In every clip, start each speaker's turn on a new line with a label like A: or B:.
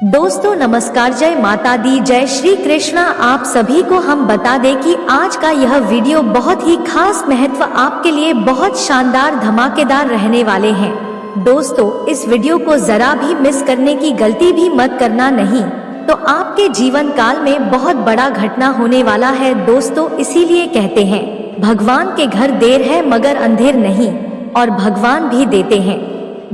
A: दोस्तों नमस्कार, जय माता दी, जय श्री कृष्णा। आप सभी को हम बता दें कि आज का यह वीडियो बहुत ही खास महत्व आपके लिए बहुत शानदार धमाकेदार रहने वाले हैं। दोस्तों इस वीडियो को जरा भी मिस करने की गलती भी मत करना, नहीं तो आपके जीवन काल में बहुत बड़ा घटना होने वाला है। दोस्तों इसीलिए कहते हैं भगवान के घर देर है मगर अंधेर नहीं, और भगवान भी देते हैं।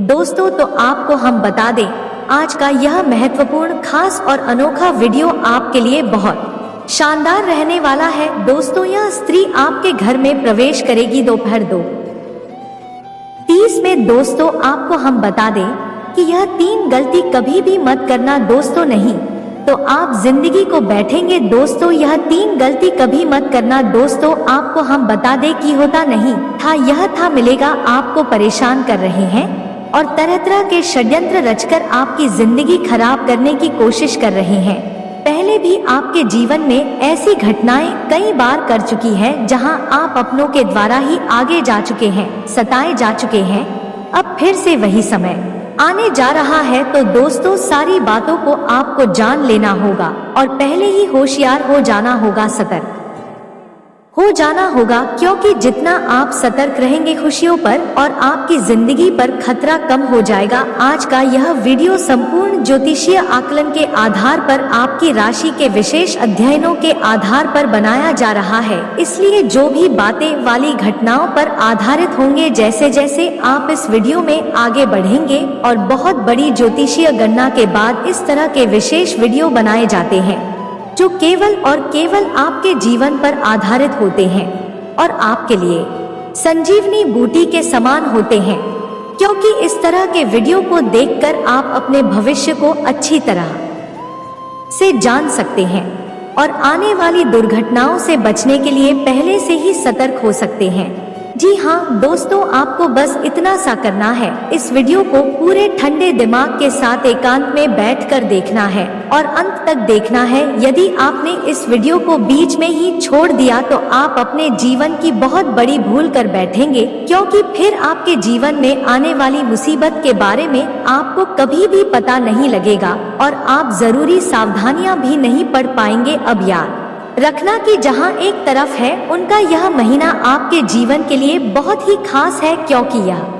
A: दोस्तों तो आपको हम बता दें आज का यह महत्वपूर्ण, खास और अनोखा वीडियो आपके लिए बहुत शानदार रहने वाला है। दोस्तों यह स्त्री आपके घर में प्रवेश करेगी दोपहर 2:30 में। दोस्तों आपको हम बता दें कि यह 3 गलती कभी भी मत करना दोस्तों, नहीं तो आप जिंदगी को बैठेंगे। दोस्तों यह 3 गलती कभी मत करना दोस्तों। आपको हम बता दें कि होता नहीं था, यह था मिलेगा। आपको परेशान कर रहे हैं और तरह तरह के षड्यंत्र रचकर आपकी जिंदगी खराब करने की कोशिश कर रहे हैं। पहले भी आपके जीवन में ऐसी घटनाएं कई बार कर चुकी है जहां आप अपनों के द्वारा ही आगे जा चुके हैं, सताए जा चुके हैं। अब फिर से वही समय आने जा रहा है। तो दोस्तों सारी बातों को आपको जान लेना होगा और पहले ही होशियार हो जाना होगा, सतर्क हो जाना होगा, क्योंकि जितना आप सतर्क रहेंगे खुशियों पर और आपकी जिंदगी पर खतरा कम हो जाएगा। आज का यह वीडियो संपूर्ण ज्योतिषीय आकलन के आधार पर, आपकी राशि के विशेष अध्ययनों के आधार पर बनाया जा रहा है। इसलिए जो भी बातें वाली घटनाओं पर आधारित होंगे, जैसे जैसे आप इस वीडियो में आगे बढ़ेंगे और बहुत बड़ी ज्योतिषीय गणना के बाद इस तरह के विशेष वीडियो बनाए जाते हैं जो केवल और केवल आपके जीवन पर आधारित होते हैं और आपके लिए संजीवनी बूटी के समान होते हैं, क्योंकि इस तरह के वीडियो को देखकर आप अपने भविष्य को अच्छी तरह से जान सकते हैं और आने वाली दुर्घटनाओं से बचने के लिए पहले से ही सतर्क हो सकते हैं। जी हाँ दोस्तों, आपको बस इतना सा करना है, इस वीडियो को पूरे ठंडे दिमाग के साथ एकांत में बैठकर देखना है और अंत तक देखना है। यदि आपने इस वीडियो को बीच में ही छोड़ दिया तो आप अपने जीवन की बहुत बड़ी भूल कर बैठेंगे, क्योंकि फिर आपके जीवन में आने वाली मुसीबत के बारे में आपको कभी भी पता नहीं लगेगा और आप जरूरी सावधानियां भी नहीं पढ़ पाएंगे। अब याद रखना कि जहां एक तरफ है उनका यह महीना आपके जीवन के लिए बहुत ही खास है, क्योंकि यह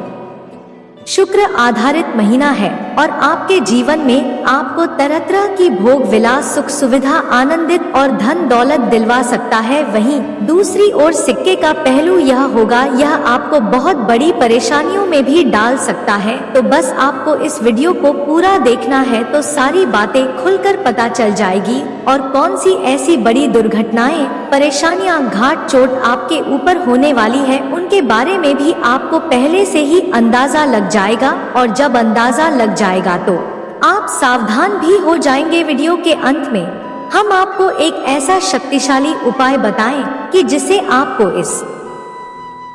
A: शुक्र आधारित महीना है और आपके जीवन में आपको तरह तरह की भोग विलास, सुख सुविधा, आनंदित और धन दौलत दिलवा सकता है। वहीं दूसरी ओर सिक्के का पहलू यह होगा, यह आपको बहुत बड़ी परेशानियों में भी डाल सकता है। तो बस आपको इस वीडियो को पूरा देखना है तो सारी बातें खुलकर पता चल जाएगी और कौन सी ऐसी बड़ी दुर्घटनाएं, परेशानियां, घाट चोट आपके ऊपर होने वाली है, उनके बारे में भी आपको पहले से ही अंदाजा लग जाएगा। और जब अंदाजा लग जाएगा तो आप सावधान भी हो जाएंगे। वीडियो के अंत में हम आपको एक ऐसा शक्तिशाली उपाय बताएं कि जिसे आपको इस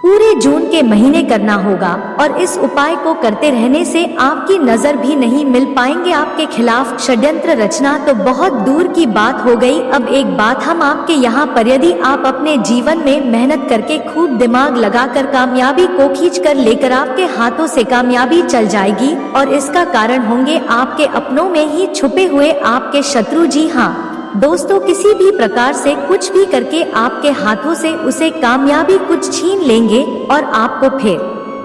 A: पूरे जून के महीने करना होगा और इस उपाय को करते रहने से आपकी नजर भी नहीं मिल पाएंगे। आपके खिलाफ षड्यंत्र रचना तो बहुत दूर की बात हो गई। अब एक बात हम आपके यहाँ पर, यदि आप अपने जीवन में मेहनत करके खूब दिमाग लगाकर कामयाबी को खींच कर लेकर आपके हाथों से कामयाबी चल जाएगी और इसका कारण होंगे आपके अपनों में ही छुपे हुए आपके शत्रु। जी हाँ दोस्तों, किसी भी प्रकार से कुछ भी करके आपके हाथों से उसे कामयाबी कुछ छीन लेंगे और आपको फिर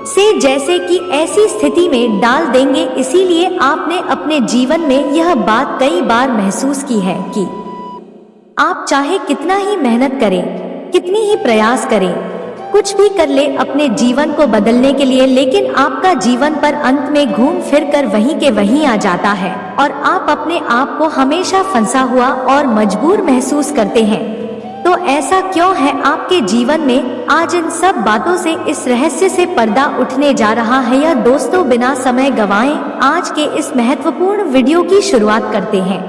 A: से जैसे कि ऐसी स्थिति में डाल देंगे। इसीलिए आपने अपने जीवन में यह बात कई बार महसूस की है कि आप चाहे कितना ही मेहनत करें, कितनी ही प्रयास करें, कुछ भी कर ले अपने जीवन को बदलने के लिए, लेकिन आपका जीवन पर अंत में घूम फिर कर वहीं के वहीं आ जाता है और आप अपने आप को हमेशा फंसा हुआ और मजबूर महसूस करते हैं। तो ऐसा क्यों है आपके जीवन में? आज इन सब बातों से, इस रहस्य से पर्दा उठने जा रहा है। यह दोस्तों बिना समय गंवाए आज के इस महत्वपूर्ण वीडियो की शुरुआत करते हैं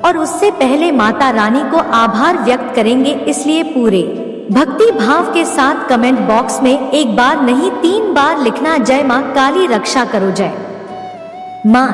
A: और उससे पहले माता रानी को आभार व्यक्त करेंगे। इसलिए पूरे भक्ति भाव के साथ कमेंट बॉक्स में एक बार नहीं 3 बार लिखना, जय मां काली रक्षा करो, जय मां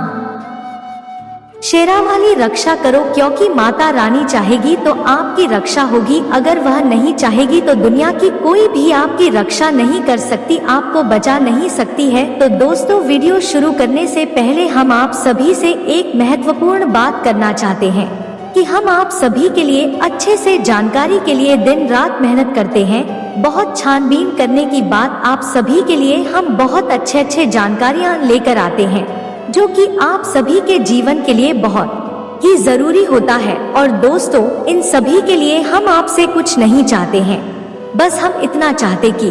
A: शेरा वाली रक्षा करो, क्योंकि माता रानी चाहेगी तो आपकी रक्षा होगी, अगर वह नहीं चाहेगी तो दुनिया की कोई भी आपकी रक्षा नहीं कर सकती, आपको बचा नहीं सकती है। तो दोस्तों, वीडियो शुरू करने से पहले हम आप सभी से एक महत्वपूर्ण बात करना चाहते हैं कि हम आप सभी के लिए अच्छे से जानकारी के लिए दिन रात मेहनत करते हैं। बहुत छानबीन करने की बात आप सभी के लिए हम बहुत अच्छे जानकारियाँ लेकर आते हैं, जो कि आप सभी के जीवन के लिए बहुत ही जरूरी होता है। और दोस्तों, इन सभी के लिए हम आपसे कुछ नहीं चाहते हैं, बस हम इतना चाहते कि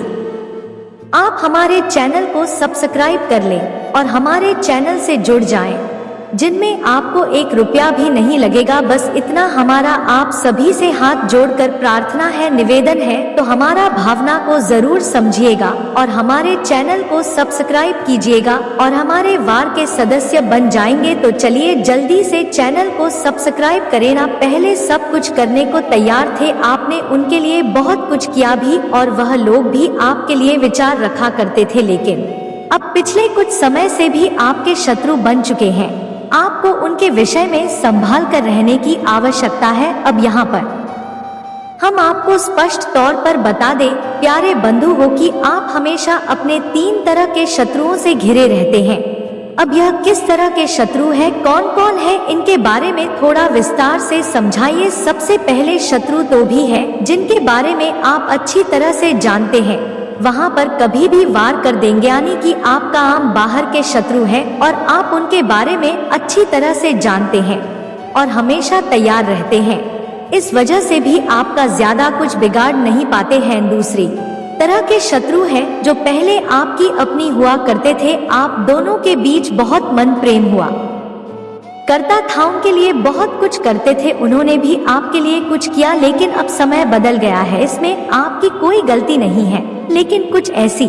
A: आप हमारे चैनल को सब्सक्राइब कर लें और हमारे चैनल से जुड़ जाएं, जिनमें आपको 1 रुपया भी नहीं लगेगा। बस इतना हमारा आप सभी से हाथ जोड़कर प्रार्थना है, निवेदन है। तो हमारा भावना को जरूर समझिएगा और हमारे चैनल को सब्सक्राइब कीजिएगा और हमारे वार के सदस्य बन जाएंगे। तो चलिए जल्दी से चैनल को सब्सक्राइब करें ना। पहले सब कुछ करने को तैयार थे, आपने उनके लिए बहुत कुछ किया भी और वह लोग भी आपके लिए विचार रखा करते थे, लेकिन अब पिछले कुछ समय से भी आपके शत्रु बन चुके हैं। आपको उनके विषय में संभाल कर रहने की आवश्यकता है। अब यहाँ पर हम आपको स्पष्ट तौर पर बता दें, प्यारे बंधु हो, कि आप हमेशा अपने 3 तरह के शत्रुओं से घिरे रहते हैं। अब यह किस तरह के शत्रु है, कौन कौन है, इनके बारे में थोड़ा विस्तार से समझाइए। सबसे पहले शत्रु तो भी है जिनके बारे में आप अच्छी तरह से जानते हैं, वहां पर कभी भी वार कर देंगे, यानी कि आपका आम बाहर के शत्रु है और आप उनके बारे में अच्छी तरह से जानते हैं और हमेशा तैयार रहते हैं। इस वजह से भी आपका ज्यादा कुछ बिगाड़ नहीं पाते हैं। दूसरी तरह के शत्रु हैं जो पहले आपकी अपनी हुआ करते थे, आप दोनों के बीच बहुत मन प्रेम हुआ करता था, उनके लिए बहुत कुछ करते थे, उन्होंने भी आपके लिए कुछ किया, लेकिन अब समय बदल गया है। इसमें आपकी कोई गलती नहीं है, लेकिन कुछ ऐसी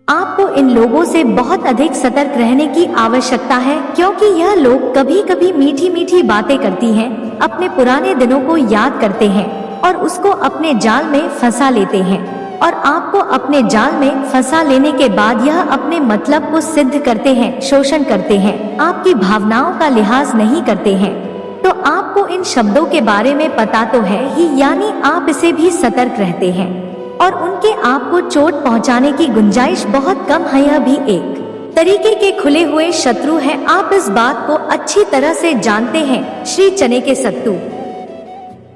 A: आपको इन लोगों से बहुत अधिक सतर्क रहने की आवश्यकता है, क्योंकि यह लोग कभी कभी मीठी मीठी बातें करती हैं, अपने पुराने दिनों को याद करते हैं और उसको अपने जाल में फंसा लेते हैं। और आपको अपने जाल में फंसा लेने के बाद यह अपने मतलब को सिद्ध करते हैं, शोषण करते हैं, आपकी भावनाओं का लिहाज नहीं करते हैं। तो आपको इन शब्दों के बारे में पता तो है ही, यानी आप इसे भी सतर्क रहते हैं और उनके आपको चोट पहुंचाने की गुंजाइश बहुत कम है। यह भी एक तरीके के खुले हुए शत्रु है, आप इस बात को अच्छी तरह से जानते हैं। श्री चने के सत्तू,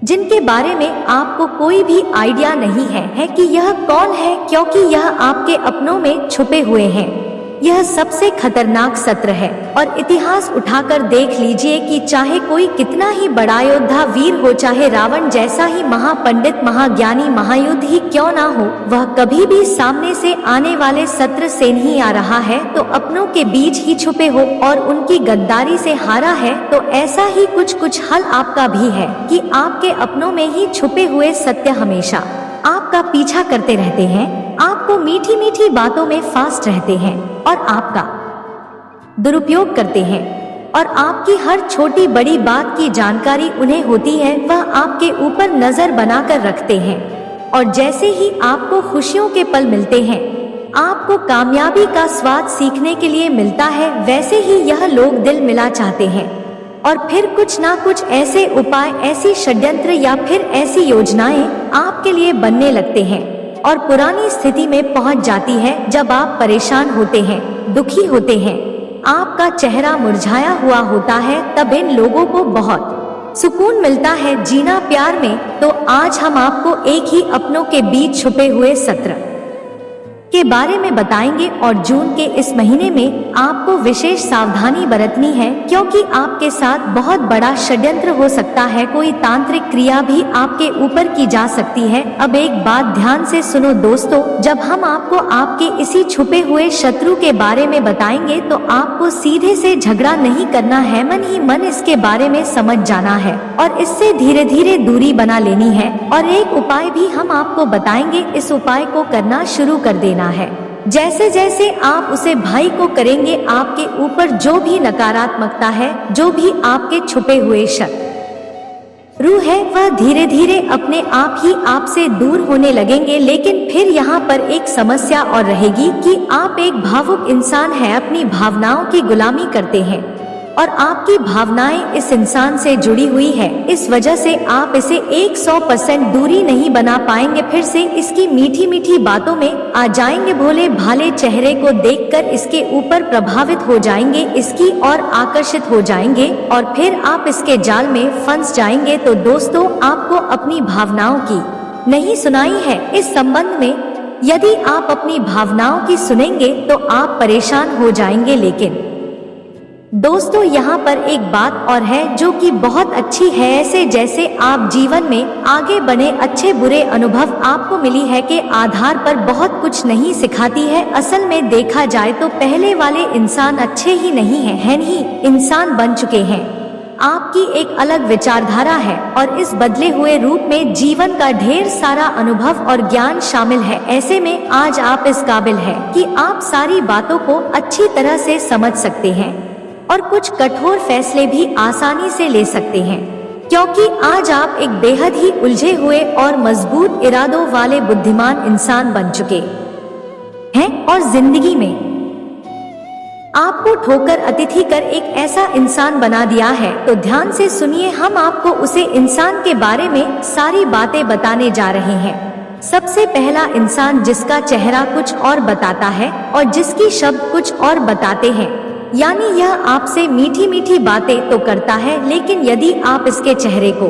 A: जिनके बारे में आपको कोई भी आइडिया नहीं है कि यह कौन है, क्योंकि यह आपके अपनों में छुपे हुए हैं। यह सबसे खतरनाक सत्र है और इतिहास उठाकर देख लीजिए कि चाहे कोई कितना ही बड़ा योद्धा वीर हो, चाहे रावण जैसा ही महापंडित महाज्ञानी महायुद्ध ही क्यों ना हो, वह कभी भी सामने से आने वाले सत्र से नहीं आ रहा है तो अपनों के बीच ही छुपे हो और उनकी गद्दारी से हारा है। तो ऐसा ही कुछ हल आपका भी है कि आपके अपनों में ही छुपे हुए सत्य हमेशा आपका पीछा करते रहते हैं, आपको मीठी मीठी बातों में फास्ट रहते हैं और आपका दुरुपयोग करते हैं और आपकी हर छोटी बड़ी बात की जानकारी उन्हें होती है। वह आपके ऊपर नजर बनाकर रखते हैं और जैसे ही आपको खुशियों के पल मिलते हैं, आपको कामयाबी का स्वाद सीखने के लिए मिलता है, वैसे ही यह लोग दिल मिला चाहते हैं और फिर कुछ ना कुछ ऐसे उपाय, ऐसी षड्यंत्र या फिर ऐसी योजनाएं आपके लिए बनने लगते हैं और पुरानी स्थिति में पहुंच जाती है। जब आप परेशान होते हैं, दुखी होते हैं, आपका चेहरा मुरझाया हुआ होता है, तब इन लोगों को बहुत सुकून मिलता है जीना प्यार में। तो आज हम आपको एक ही अपनों के बीच छुपे हुए सत्र के बारे में बताएंगे और जून के इस महीने में आपको विशेष सावधानी बरतनी है, क्योंकि आपके साथ बहुत बड़ा षड्यंत्र हो सकता है, कोई तांत्रिक क्रिया भी आपके ऊपर की जा सकती है। अब एक बात ध्यान से सुनो दोस्तों, जब हम आपको आपके इसी छुपे हुए शत्रु के बारे में बताएंगे तो आपको सीधे से झगड़ा नहीं करना है, मन ही मन इसके बारे में समझ जाना है और इससे धीरे धीरे दूरी बना लेनी है। और एक उपाय भी हम आपको बताएंगे, इस उपाय को करना शुरू कर देना है। जैसे जैसे आप उसे भाई को करेंगे, आपके ऊपर जो भी नकारात्मकता है, जो भी आपके छुपे हुए शत्रु है, वह धीरे धीरे अपने आप ही आपसे दूर होने लगेंगे। लेकिन फिर यहाँ पर एक समस्या और रहेगी कि आप एक भावुक इंसान हैं, अपनी भावनाओं की गुलामी करते हैं और आपकी भावनाएं इस इंसान से जुड़ी हुई है। इस वजह से आप इसे 100% दूरी नहीं बना पाएंगे। फिर से इसकी मीठी मीठी बातों में आ जाएंगे, भोले भाले चेहरे को देखकर इसके ऊपर प्रभावित हो जाएंगे, इसकी ओर आकर्षित हो जाएंगे और फिर आप इसके जाल में फंस जाएंगे। तो दोस्तों, आपको अपनी भावनाओं की नहीं सुनाई है इस संबंध में। यदि आप अपनी भावनाओं की सुनेंगे तो आप परेशान हो जाएंगे। लेकिन दोस्तों, यहाँ पर एक बात और है जो कि बहुत अच्छी है। ऐसे जैसे आप जीवन में आगे बढ़े, अच्छे बुरे अनुभव आपको मिली है के आधार पर बहुत कुछ नहीं सिखाती है। असल में देखा जाए तो पहले वाले इंसान अच्छे ही नहीं हैं, नहीं इंसान बन चुके हैं। आपकी एक अलग विचारधारा है और इस बदले हुए रूप में जीवन का ढेर सारा अनुभव और ज्ञान शामिल है। ऐसे में आज आप इस काबिल है कि आप सारी बातों को अच्छी तरह से समझ सकते हैं और कुछ कठोर फैसले भी आसानी से ले सकते हैं, क्योंकि आज आप एक बेहद ही उलझे हुए और मजबूत इरादों वाले बुद्धिमान इंसान बन चुके हैं और जिंदगी में आपको ठोकर अतिथि कर एक ऐसा इंसान बना दिया है। तो ध्यान से सुनिए, हम आपको उसे इंसान के बारे में सारी बातें बताने जा रहे हैं। सबसे पहला इंसान जिसका चेहरा कुछ और बताता है और जिसकी शब्द कुछ और बताते हैं, यानी यह आपसे मीठी मीठी बातें तो करता है, लेकिन यदि आप इसके चेहरे को